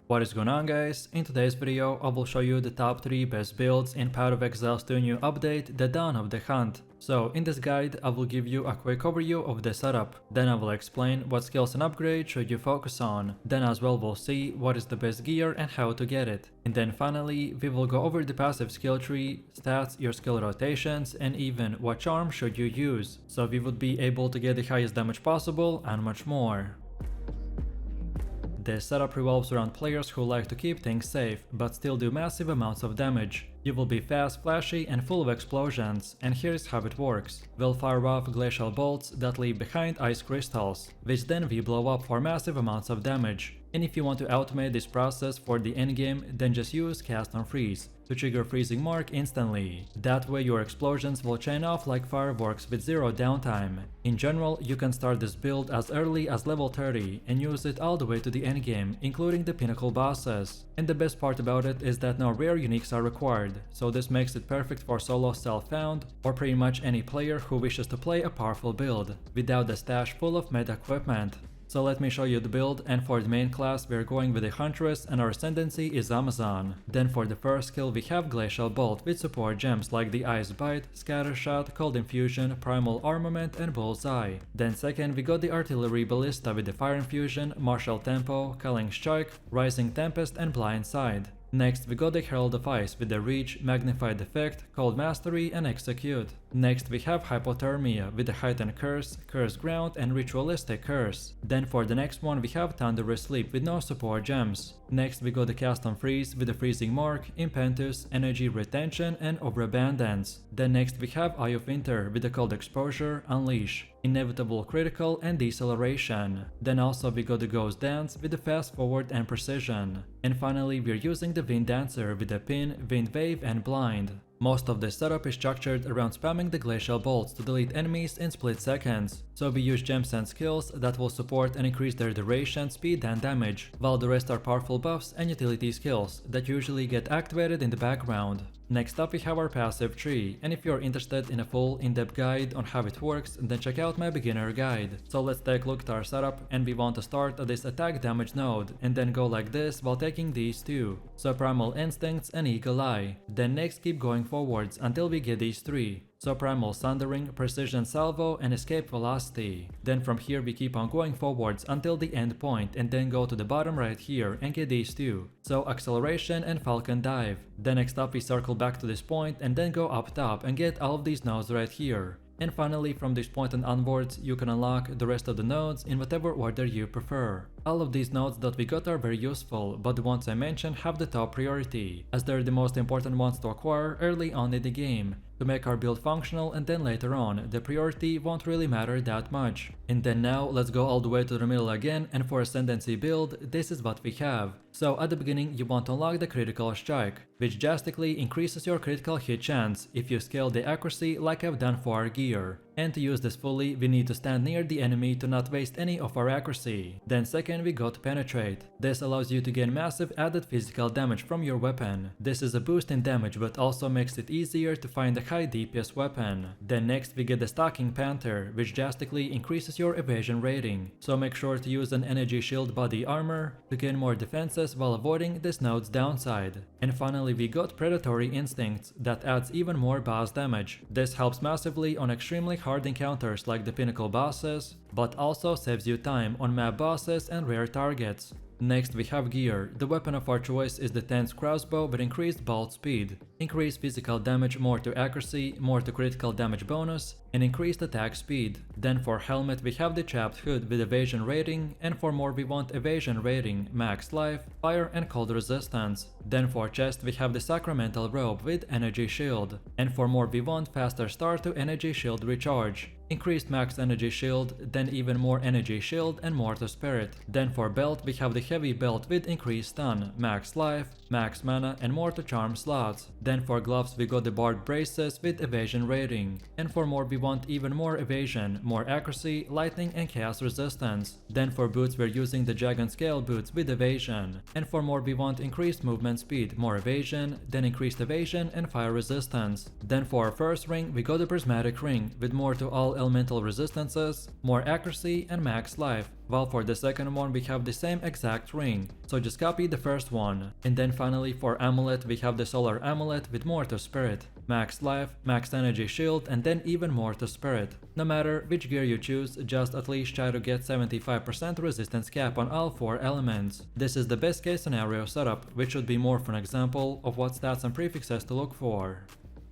What is going on, guys? In today's video I will show you the top 3 best builds in Path of Exile's 2 new update, The Dawn of the Hunt. So in this guide I will give you a quick overview of the setup, then I will explain what skills and upgrades should you focus on, then as well we'll see what is the best gear and how to get it. And then finally we will go over the passive skill tree, stats, your skill rotations, and even what charm should you use, so we would be able to get the highest damage possible and much more. This setup revolves around players who like to keep things safe, but still do massive amounts of damage. You will be fast, flashy, and full of explosions, and here's how it works. We'll fire off glacial bolts that leave behind ice crystals, which then we blow up for massive amounts of damage. And if you want to automate this process for the endgame, then just use Cast on Freeze to trigger freezing mark instantly. That way your explosions will chain off like fireworks with zero downtime. In general, you can start this build as early as level 30 and use it all the way to the endgame, including the pinnacle bosses. And the best part about it is that no rare uniques are required, so this makes it perfect for solo self-found or pretty much any player who wishes to play a powerful build without a stash full of meta equipment. So let me show you the build, and for the main class we're going with a huntress and our ascendancy is Amazon. Then for the first skill we have Glacial Bolt with support gems like the Ice Bite, Scatter Shot, Cold Infusion, Primal Armament and Bullseye. Then second we got the Artillery Ballista with the Fire Infusion, Martial Tempo, Culling Strike, Rising Tempest and Blind Side. Next we got the Herald of Ice with the Reach, Magnified Effect, Cold Mastery and Execute. Next we have Hypothermia with the Heightened Curse, Curse Ground and Ritualistic Curse. Then for the next one we have Thunderous Sleep with no support gems. Next we got the Cast on Freeze with the Freezing Mark, Impetus, Energy Retention and Overabundance. Then next we have Eye of Winter with the Cold Exposure, Unleash, Inevitable Critical and Deceleration. Then also we got the Ghost Dance with the Fast Forward and Precision. And finally we're using the Wind Dancer with the Pin, Wind Wave and Blind. Most of this setup is structured around spamming the glacial bolts to delete enemies in split seconds, so we use gems and skills that will support and increase their duration, speed and damage, while the rest are powerful buffs and utility skills that usually get activated in the background. Next up we have our passive tree, and if you're interested in a full in-depth guide on how it works, then check out my beginner guide. So let's take a look at our setup, and we want to start at this attack damage node and then go like this while taking these two, so Primal Instincts and Eagle Eye. Then next keep going forwards until we get these three, so Primal Sundering, Precision Salvo and Escape Velocity. Then from here we keep on going forwards until the end point and then go to the bottom right here and get these two, so Acceleration and Falcon Dive. Then next up we circle back to this point and then go up top and get all of these nodes right here. And finally from this point and onwards you can unlock the rest of the nodes in whatever order you prefer. All of these nodes that we got are very useful, but the ones I mentioned have the top priority, as they're the most important ones to acquire early on in the game to make our build functional, and then later on the priority won't really matter that much. And then now let's go all the way to the middle again, and for Ascendancy build this is what we have. So at the beginning you want to unlock the Critical Strike, which drastically increases your critical hit chance if you scale the accuracy like I've done for our gear. And to use this fully we need to stand near the enemy to not waste any of our accuracy. Then second we got Penetrate. This allows you to gain massive added physical damage from your weapon. This is a boost in damage but also makes it easier to find a high DPS weapon. Then next we get the Stalking Panther, which drastically increases your evasion rating, so make sure to use an Energy Shield body armor to gain more defenses while avoiding this node's downside. And finally we got Predatory Instincts that adds even more boss damage. This helps massively on extremely hard encounters like the pinnacle bosses, but also saves you time on map bosses and rare targets. Next we have gear. The weapon of our choice is the Tense Crossbow with increased bolt speed, increased physical damage, more to accuracy, more to critical damage bonus, and increased attack speed. Then for helmet we have the Chapped Hood with evasion rating, and for more we want evasion rating, max life, fire and cold resistance. Then for chest we have the Sacramental Robe with energy shield, and for more we want faster start to energy shield recharge, increased max energy shield, then even more energy shield and more to spirit. Then for belt we have the heavy belt with increased stun, max life, max mana and more to charm slots. Then for gloves we got the Barbed Braces with evasion rating, and for more we want even more evasion, more accuracy, lightning and chaos resistance. Then for boots we're using the Dragon Scale boots with evasion, and for more we want increased movement speed, more evasion, then increased evasion and fire resistance. Then for our first ring we got the Prismatic Ring with more to all all elemental resistances, more accuracy, and max life, while for the second one we have the same exact ring, so just copy the first one. And then finally for amulet we have the solar amulet with more to spirit, max life, max energy shield, and then even more to spirit. No matter which gear you choose, just at least try to get 75% resistance cap on all 4 elements. This is the best case scenario setup, which should be more of an example of what stats and prefixes to look for.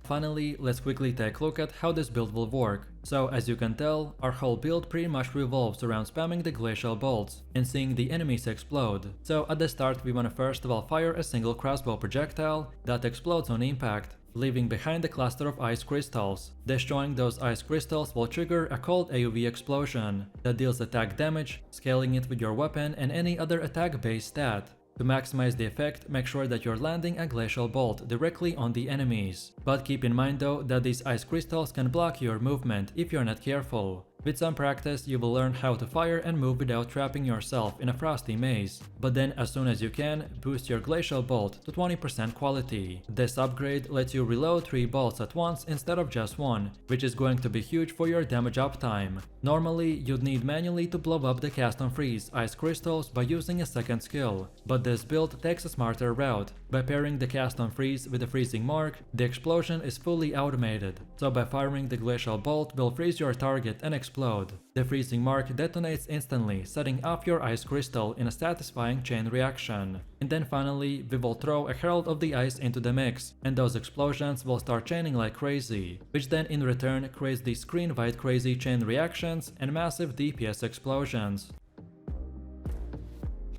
Finally, let's quickly take a look at how this build will work. So as you can tell, our whole build pretty much revolves around spamming the glacial bolts and seeing the enemies explode. So at the start we wanna first of all fire a single crossbow projectile that explodes on impact, leaving behind a cluster of ice crystals. Destroying those ice crystals will trigger a cold AoE explosion that deals attack damage, scaling it with your weapon and any other attack-based stat. To maximize the effect, make sure that you're landing a glacial bolt directly on the enemies. But keep in mind though that these ice crystals can block your movement if you're not careful. With some practice, you will learn how to fire and move without trapping yourself in a frosty maze. But then as soon as you can, boost your glacial bolt to 20% quality. This upgrade lets you reload 3 bolts at once instead of just 1, which is going to be huge for your damage uptime. Normally, you'd need manually to blow up the cast on freeze ice crystals by using a second skill, but this build takes a smarter route. By pairing the cast on freeze with the freezing mark, the explosion is fully automated. So by firing the glacial bolt will freeze your target and explode. The freezing mark detonates instantly, setting off your ice crystal in a satisfying chain reaction. And then finally, we will throw a Herald of the Ice into the mix, and those explosions will start chaining like crazy, which then in return creates these screen-wide crazy chain reactions and massive DPS explosions.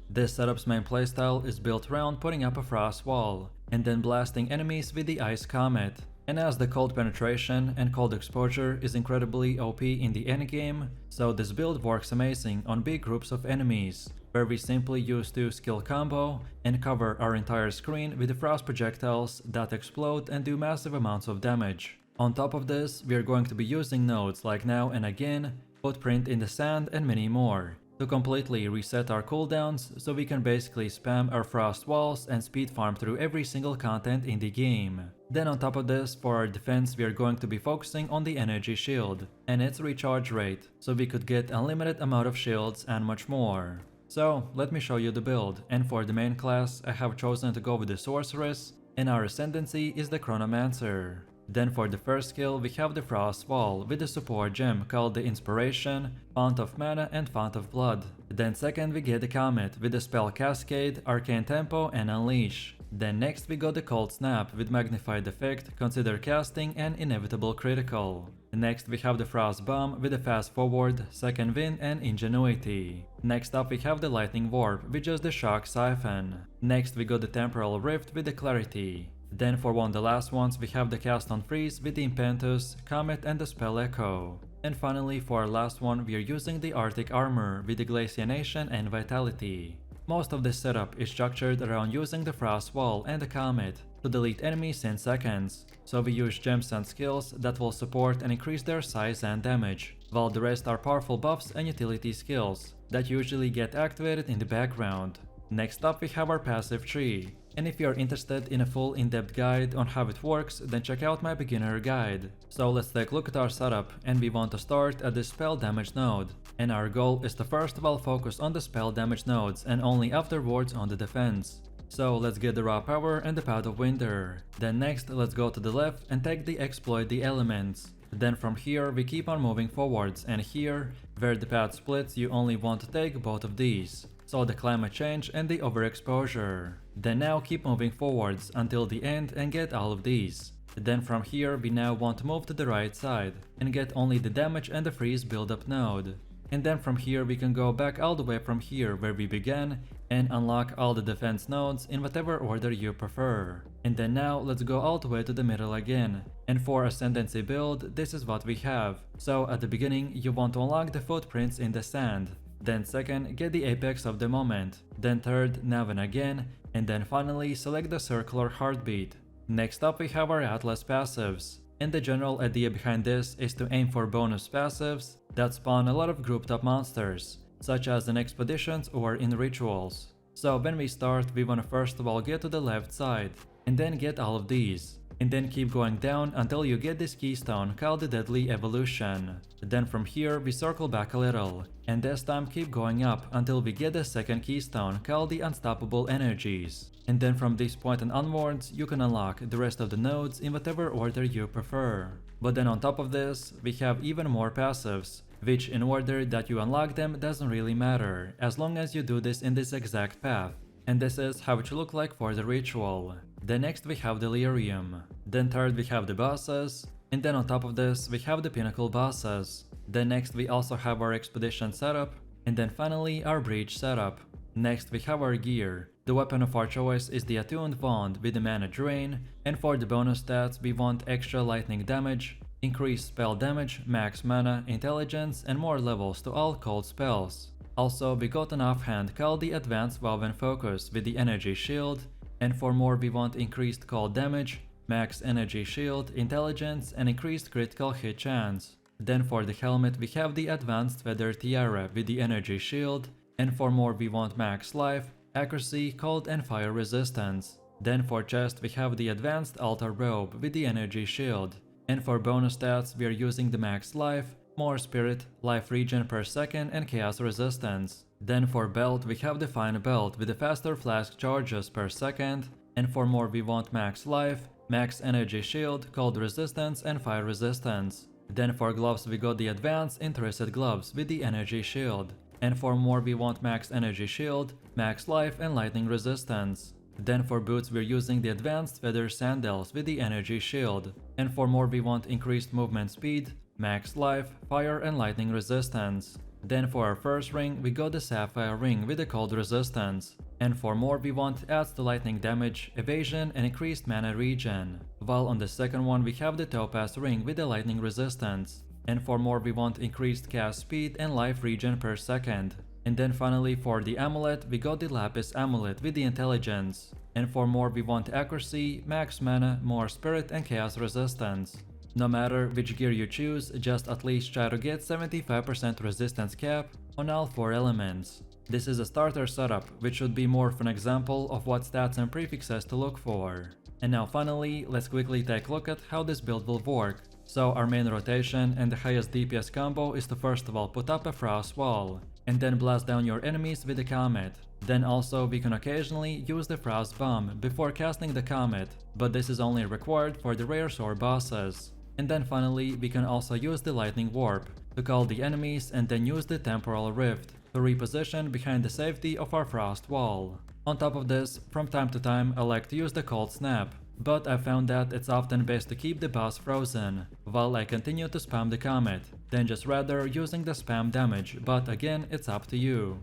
This setup's main playstyle is built around putting up a frost wall, and then blasting enemies with the ice comet. And as the cold penetration and cold exposure is incredibly OP in the endgame, so this build works amazing on big groups of enemies, where we simply use 2 skill combo and cover our entire screen with the frost projectiles that explode and do massive amounts of damage. On top of this, we are going to be using nodes like Now and Again, Footprint in the Sand, and many more to completely reset our cooldowns, so we can basically spam our frost walls and speed farm through every single content in the game. Then on top of this, for our defense we are going to be focusing on the energy shield and its recharge rate, so we could get unlimited amount of shields and much more. So let me show you the build, and for the main class I have chosen to go with the sorceress, and our ascendancy is the chronomancer. Then for the first skill we have the Frost Wall with the support gem called the Inspiration, Font of Mana and Font of Blood. Then second we get the Comet with the spell Cascade, Arcane Tempo and Unleash. Then next we got the Cold Snap with Magnified Effect, Consider Casting and Inevitable Critical. Next we have the Frost Bomb with the Fast Forward, Second Wind and Ingenuity. Next up we have the Lightning Warp with just the Shock Siphon. Next we got the Temporal Rift with the Clarity. Then for one of the last ones we have the Cast on Freeze with the Impetus, Comet and the Spell Echo. And finally for our last one we are using the Arctic Armor with the Glaciation and Vitality. Most of this setup is structured around using the Frost Wall and the Comet to delete enemies in seconds, so we use gems and skills that will support and increase their size and damage, while the rest are powerful buffs and utility skills that usually get activated in the background. Next up we have our passive tree, and if you are interested in a full in-depth guide on how it works, then check out my beginner guide. So let's take a look at our setup, and we want to start at the spell damage node. And our goal is to first of all focus on the spell damage nodes and only afterwards on the defense. So let's get the raw power and the Path of Winter. Then next let's go to the left and take the Exploit the Elements. Then from here we keep on moving forwards, and here, where the path splits, you only want to take both of these. So the climate change and the overexposure. Then now keep moving forwards until the end and get all of these. Then from here we now want to move to the right side and get only the damage and the freeze build-up node. And then from here we can go back all the way from here where we began and unlock all the defense nodes in whatever order you prefer. And then now let's go all the way to the middle again. And for Ascendancy build, this is what we have. So at the beginning you want to unlock the Footprints in the Sand. Then second, get the Apex of the Moment. Then third, Now and Again. And then finally select the Circular Heartbeat. Next up we have our Atlas passives. And the general idea behind this is to aim for bonus passives that spawn a lot of grouped up monsters, such as in expeditions or in rituals. So when we start, we wanna first of all get to the left side, and then get all of these. and then keep going down until you get this keystone called the Deadly Evolution. Then from here we circle back a little, and this time keep going up until we get the second keystone called the Unstoppable Energies. And then from this point and onwards, you can unlock the rest of the nodes in whatever order you prefer. But then on top of this, we have even more passives, which in order that you unlock them doesn't really matter, as long as you do this in this exact path. And this is how it should look like for the ritual. Then next we have Delirium. Then third we have the bosses. And then on top of this we have the pinnacle bosses. Then next we also have our expedition setup. And then finally our breach setup. Next we have our gear. The weapon of our choice is the attuned wand with the mana drain. And for the bonus stats we want extra lightning damage, increased spell damage, max mana, intelligence, and more levels to all cold spells. Also, we got an offhand called the Advanced Woven Focus with the Energy Shield, and for more we want increased cold damage, max Energy Shield, intelligence, and increased critical hit chance. Then for the helmet we have the Advanced Feather Tiara with the Energy Shield, and for more we want max life, accuracy, cold and fire resistance. Then for chest we have the Advanced Altar Robe with the Energy Shield, and for bonus stats we are using the max life, more spirit, life regen per second, and chaos resistance. Then for belt we have the fine belt with the faster flask charges per second, and for more we want max life, max energy shield, cold resistance, and fire resistance. Then for gloves we got the advanced interested gloves with the energy shield, and for more we want max energy shield, max life, and lightning resistance. Then for boots we're using the advanced feather sandals with the energy shield, and for more we want increased movement speed, max life, fire, and lightning resistance. Then for our first ring we got the sapphire ring with the cold resistance, and for more we want adds to lightning damage, evasion, and increased mana regen. While on the second one we have the topaz ring with the lightning resistance, and for more we want increased cast speed and life regen per second. And then finally for the amulet we got the lapis amulet with the intelligence, and for more we want accuracy, max mana, more spirit, and chaos resistance. No matter which gear you choose, just at least try to get 75% resistance cap on all 4 elements. This is a starter setup, which should be more of an example of what stats and prefixes to look for. And now finally, let's quickly take a look at how this build will work. So our main rotation and the highest DPS combo is to first of all put up a frost wall, and then blast down your enemies with the comet. Then also we can occasionally use the frost bomb before casting the comet, but this is only required for the rares or bosses. And then finally we can also use the lightning warp to call the enemies and then use the temporal rift to reposition behind the safety of our frost wall. On top of this, from time to time I like to use the cold snap, but I found that it's often best to keep the boss frozen while I continue to spam the comet, than just rather using the spam damage, but again it's up to you.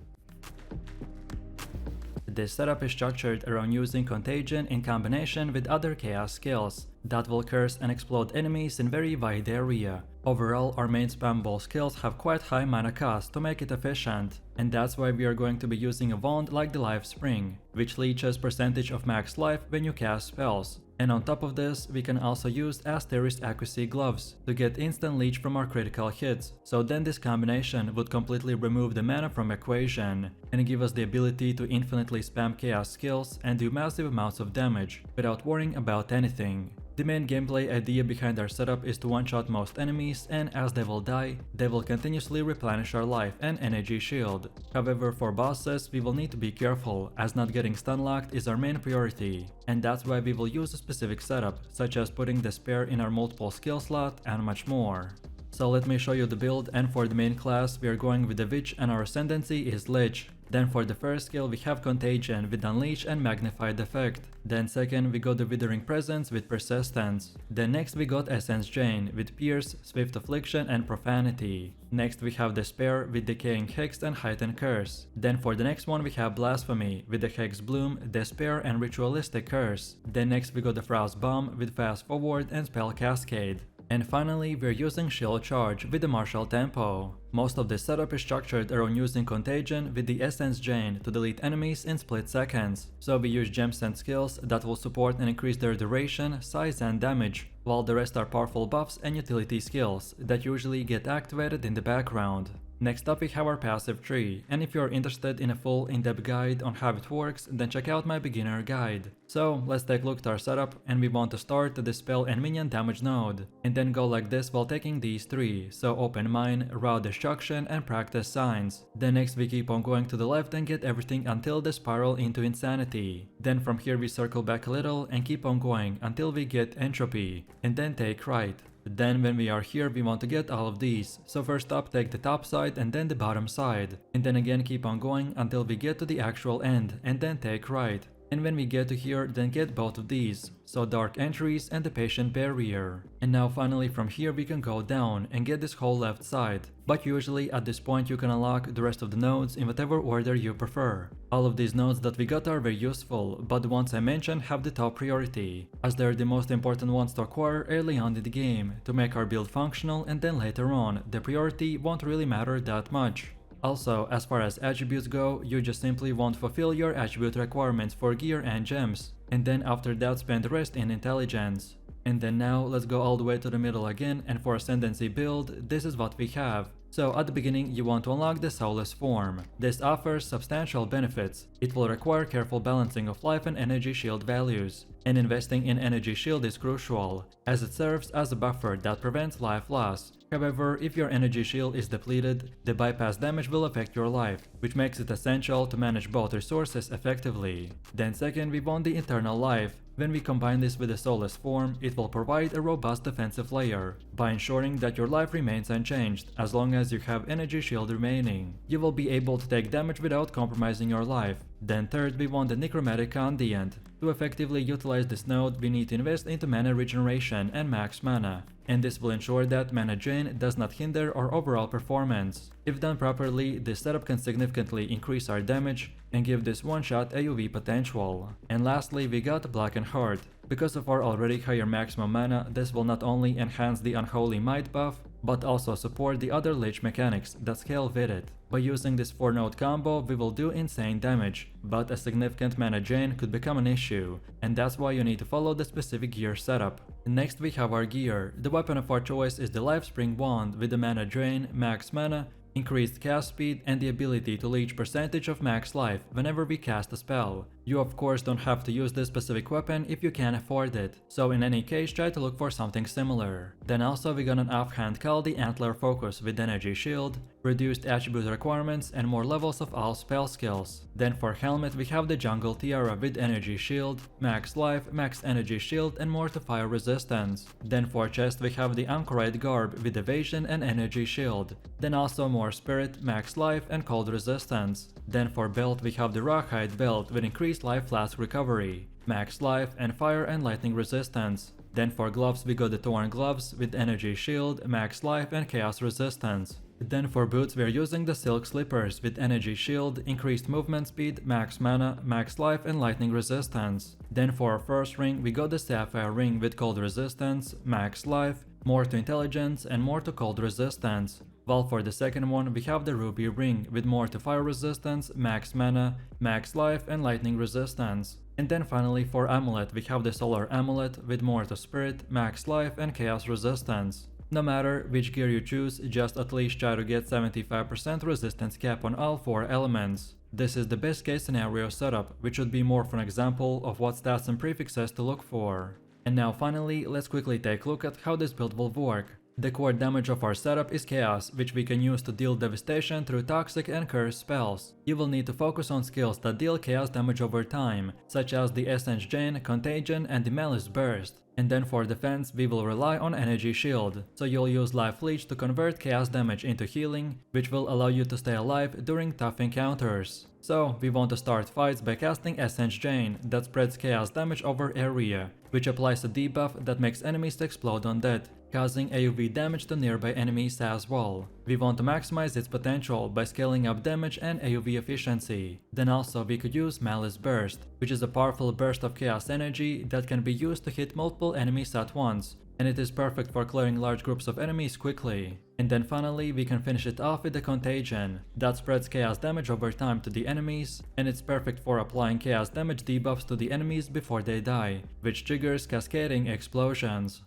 This setup is structured around using Contagion in combination with other chaos skills that will curse and explode enemies in very wide area. Overall, our main spammable skills have quite high mana cost to make it efficient, and that's why we are going to be using a wand like the Life Spring, which leeches percentage of max life when you cast spells. And on top of this, we can also use Asterisk Accuracy Gloves to get instant leech from our critical hits, so then this combination would completely remove the mana from equation, and give us the ability to infinitely spam chaos skills and do massive amounts of damage, without worrying about anything. The main gameplay idea behind our setup is to one-shot most enemies, and as they will die, they will continuously replenish our life and energy shield. However, for bosses we will need to be careful, as not getting stun-locked is our main priority, and that's why we will use a specific setup, such as putting the spare in our multiple skill slot and much more. So let me show you the build, and for the main class we are going with the Witch and our ascendancy is Lich. Then for the first skill we have Contagion with Unleash and Magnified Effect. Then second we got the Withering Presence with Persistence. Then next we got Essence Drain with Pierce, Swift Affliction, and Profanity. Next we have Despair with Decaying Hex and Heightened Curse. Then for the next one we have Blasphemy with the Hex Bloom, Despair, and Ritualistic Curse. Then next we got the Frost Bomb with Fast Forward and Spell Cascade. And finally, we're using Shield Charge with the Martial Tempo. Most of this setup is structured around using Contagion with the Essence Drain to delete enemies in split seconds, so we use gems and skills that will support and increase their duration, size, and damage, while the rest are powerful buffs and utility skills that usually get activated in the background. Next up we have our passive tree, and if you're interested in a full in-depth guide on how it works, then check out my beginner guide. So let's take a look at our setup, and we want to start the dispel and minion damage node, and then go like this while taking these three, so open mine, route destruction, and practice signs. Then next we keep on going to the left and get everything until the spiral into insanity. Then from here we circle back a little and keep on going until we get entropy, and then take right. Then when we are here we want to get all of these, so first up take the top side and then the bottom side, and then again keep on going until we get to the actual end and then take right. And when we get to here, then get both of these, so dark entries and the patient barrier. And now finally from here we can go down and get this whole left side, but usually at this point you can unlock the rest of the nodes in whatever order you prefer. All of these nodes that we got are very useful, but the ones I mentioned have the top priority, as they're the most important ones to acquire early on in the game, to make our build functional, and then later on, the priority won't really matter that much. Also, as far as attributes go, you just simply want to fulfill your attribute requirements for gear and gems, and then after that spend the rest in intelligence. And then now let's go all the way to the middle again, and for ascendancy build, this is what we have. So at the beginning you want to unlock the soulless form. This offers substantial benefits. It will require careful balancing of life and energy shield values, and investing in energy shield is crucial, as it serves as a buffer that prevents life loss. However, if your energy shield is depleted, the bypass damage will affect your life, which makes it essential to manage both resources effectively. Then second, we want the eternal life. When we combine this with the soulless form, it will provide a robust defensive layer, by ensuring that your life remains unchanged as long as you have energy shield remaining. You will be able to take damage without compromising your life. Then third, we want the necromantic condient. To effectively utilize this node, we need to invest into mana regeneration and max mana, and this will ensure that mana drain does not hinder our overall performance. If done properly, this setup can significantly increase our damage and give this one-shot AoE potential. And lastly, we got Blackened Heart. Because of our already higher maximum mana, this will not only enhance the Unholy Might buff, but also support the other Lich mechanics that scale with it. By using this 4-node combo, we will do insane damage, but a significant mana drain could become an issue, and that's why you need to follow the specific gear setup. Next we have our gear. The weapon of our choice is the Lifespring Wand with the mana drain, max mana, increased cast speed, and the ability to leech percentage of max life whenever we cast a spell. You of course don't have to use this specific weapon if you can afford it, so in any case try to look for something similar. Then also we got an offhand called the Antler Focus with energy shield, reduced attribute requirements, and more levels of all spell skills. Then for helmet we have the Jungle Tiara with energy shield, max life, max energy shield, and more to fire resistance. Then for chest we have the Anchorite Garb with evasion and energy shield. Then also more spirit, max life, and cold resistance. Then for belt we have the Rawhide Belt with increased life flask recovery, max life, and fire and lightning resistance. Then for gloves we got the Torn Gloves with energy shield, max life, and chaos resistance. Then for boots we are using the Silk Slippers with energy shield, increased movement speed, max mana, max life, and lightning resistance. Then for our first ring we got the Sapphire Ring with cold resistance, max life, more to intelligence, and more to cold resistance. While for the second one we have the Ruby Ring with more to fire resistance, max mana, max life, and lightning resistance. And then finally for amulet we have the Solar Amulet with more to spirit, max life, and chaos resistance. No matter which gear you choose, just at least try to get 75% resistance cap on all 4 elements. This is the best case scenario setup, which should be more of an example of what stats and prefixes to look for. And now finally, let's quickly take a look at how this build will work. The core damage of our setup is Chaos, which we can use to deal devastation through toxic and cursed spells. You will need to focus on skills that deal Chaos damage over time, such as the Essence Drain, Contagion, and the Malice Burst. And then for defense, we will rely on Energy Shield, so you'll use Life Leech to convert Chaos damage into healing, which will allow you to stay alive during tough encounters. So, we want to start fights by casting Essence Drain that spreads Chaos damage over area, which applies a debuff that makes enemies explode on death, causing AoE damage to nearby enemies as well. We want to maximize its potential by scaling up damage and AoE efficiency. Then also we could use Malice Burst, which is a powerful burst of Chaos energy that can be used to hit multiple enemies at once, and it is perfect for clearing large groups of enemies quickly. And then finally we can finish it off with the Contagion, that spreads Chaos damage over time to the enemies, and it's perfect for applying Chaos damage debuffs to the enemies before they die, which triggers cascading explosions.